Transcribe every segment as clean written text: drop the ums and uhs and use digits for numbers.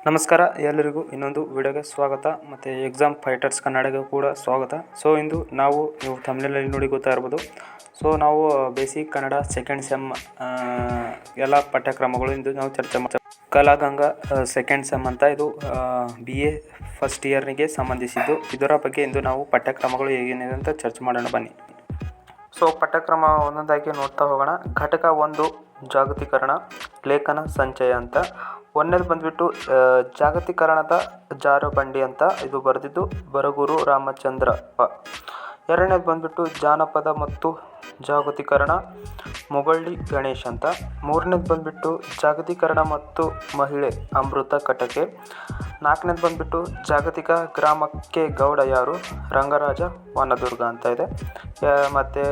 ನಮಸ್ಕಾರ, ಎಲ್ಲರಿಗೂ ಇನ್ನೊಂದು ವಿಡಿಯೋಗೆ ಸ್ವಾಗತ ಮತ್ತು ಎಕ್ಸಾಮ್ ಫೈಟರ್ಸ್ ಕನ್ನಡಗೂ ಕೂಡ ಸ್ವಾಗತ. ಇಂದು ನೀವು ಥಂಬ್ನೇಲಲ್ಲಿ ನೋಡಿ ಗೊತ್ತಾ ಇರ್ಬೋದು. ನಾವು ಬೇಸಿಕ್ ಕನ್ನಡ ಸೆಕೆಂಡ್ ಸೆಮ್ ಎಲ್ಲ ಪಠ್ಯಕ್ರಮಗಳು ಇಂದು ನಾವು ಚರ್ಚೆ ಮಾಡ್ತೀವಿ. ಕಲಾಗಂಗಾ ಸೆಕೆಂಡ್ ಸೆಮ್ ಅಂತ ಇದು BA ಫಸ್ಟ್ ಇಯರ್ನಿಗೆ ಸಂಬಂಧಿಸಿದ್ದು. ಇದರ ಬಗ್ಗೆ ಇಂದು ನಾವು ಪಠ್ಯಕ್ರಮಗಳು ಹೇಗೇನಿದೆ ಅಂತ ಚರ್ಚೆ ಮಾಡೋಣ ಬನ್ನಿ. ಪಠ್ಯಕ್ರಮ ಒಂದೊಂದಾಗಿ ನೋಡ್ತಾ ಹೋಗೋಣ. ಘಟಕ 1 ಜಾಗತೀಕರಣ ಲೇಖನ ಸಂಚಯ ಅಂತ. ಒಂದನೇದು ಬಂದುಬಿಟ್ಟು ಜಾಗತೀಕರಣದ ಜಾರುಬಂಡಿ ಅಂತ ಇದು ಬರೆದಿದ್ದು ಬರಗೂರು ರಾಮಚಂದ್ರಪ್ಪ. ಎರಡನೇದು ಬಂದುಬಿಟ್ಟು ಜಾನಪದ ಮತ್ತು ಜಾಗತೀಕರಣ ಮುಗೊಳ್ಳಿ ಗಣೇಶ್ ಅಂತ. ಮೂರನೇದು ಬಂದುಬಿಟ್ಟು ಜಾಗತೀಕರಣ ಮತ್ತು ಮಹಿಳೆ ಅಮೃತ ಕಟಕೆ. ನಾಲ್ಕನೇದು ಬಂದುಬಿಟ್ಟು ಜಾಗತಿಕ ಗ್ರಾಮಕ್ಕೆ ಗೌಡ ಯಾರು ರಂಗರಾಜ ವನದುರ್ಗ ಅಂತ ಇದೆ. ಮತ್ತು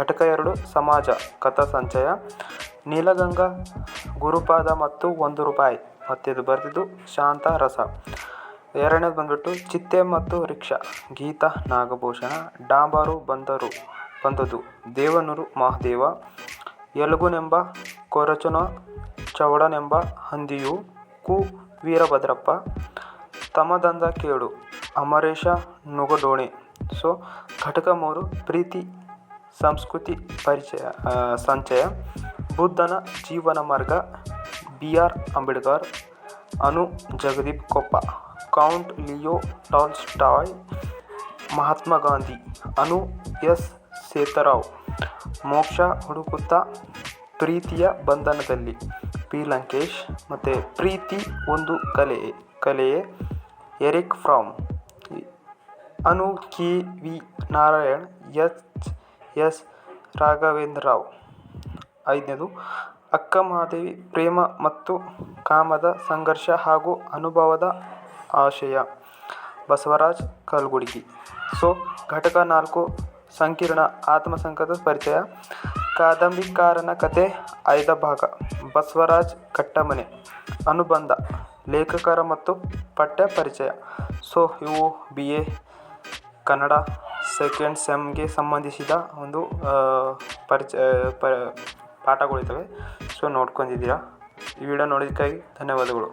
ಘಟಕ 2 ಸಮಾಜ ಕಥಾ ಸಂಚಯ ನೀಲಗಂಗಾ ಗುರುಪಾದ ಮತ್ತು 1 ರೂಪಾಯಿ ಮತ್ತು ಇದು ಬರೆದಿದ್ದು ಶಾಂತ ರಸ. ಎರಡನೇದು ಬಂದುಬಿಟ್ಟು ಚಿತ್ತೆ ಮತ್ತು ರಿಕ್ಷಾ ಗೀತಾ ನಾಗಭೂಷಣ. ಡಾಂಬರು ಬಂದದು ದೇವನೂರು ಮಹಾದೇವ. ಎಲುಗುನೆಂಬ ಕೊರಚನ ಚೌಡನೆಂಬ ಹಂದಿಯು ಕು ವೀರಭದ್ರಪ್ಪ. ತಮದಂದ ಕೇಳು ಅಮರೇಶ ನುಗಡೋಣೆ. ಘಟಕ 3 ಪ್ರೀತಿ ಸಂಸ್ಕೃತಿ ಸಂಚಯ ಬುದ್ಧನ ಜೀವನ ಮಾರ್ಗ BR ಅಂಬೇಡ್ಕರ್. ಅನು Jagadeep Koppa. Count Leo Tolstoy. Mahatma Gandhi. ಅನು S ಸೇತರಾವ್. ಮೋಕ್ಷ ಹುಡುಕುತ್ತಾ ಪ್ರೀತಿಯ ಬಂಧನದಲ್ಲಿ P ಲಂಕೇಶ್. ಮತ್ತು ಪ್ರೀತಿ ಒಂದು ಕಲೆಯೇ ಎರಿಕ್ ಫ್ರಾಮ್. ಅನು KV ನಾರಾಯಣ್. S ರಾಘವೇಂದ್ರ ರಾವ್. ಐದನೇದು ಅಕ್ಕ ಮಹಾದೇವಿ ಪ್ರೇಮ ಮತ್ತು ಕಾಮದ ಸಂಘರ್ಷ ಹಾಗೂ ಅನುಭವದ ಆಶಯ ಬಸವರಾಜ್ ಕಲ್ಗುಡ್ಗಿ. ಘಟಕ 4 ಸಂಕೀರ್ಣ ಆತ್ಮಸಂಕದ ಪರಿಚಯ ಕಾದಂಬಿಕಾರನ ಕತೆ 5ನೇ ಭಾಗ ಬಸವರಾಜ್ ಕಟ್ಟಮನೆ. ಅನುಬಂಧ ಲೇಖಕರ ಮತ್ತು ಪಠ್ಯ ಪರಿಚಯ. ಇವು BA ಕನ್ನಡ ಸೆಕೆಂಡ್ ಸೆಮ್ಗೆ ಸಂಬಂಧಿಸಿದ ಒಂದು ಪಾಠಗಳಿದ್ದಾವೆ. ನೋಡ್ಕೊಂಡಿದ್ದೀರಾ. ಈ ವಿಡಿಯೋ ನೋಡಿದ್ದಕ್ಕಾಗಿ ಧನ್ಯವಾದಗಳು.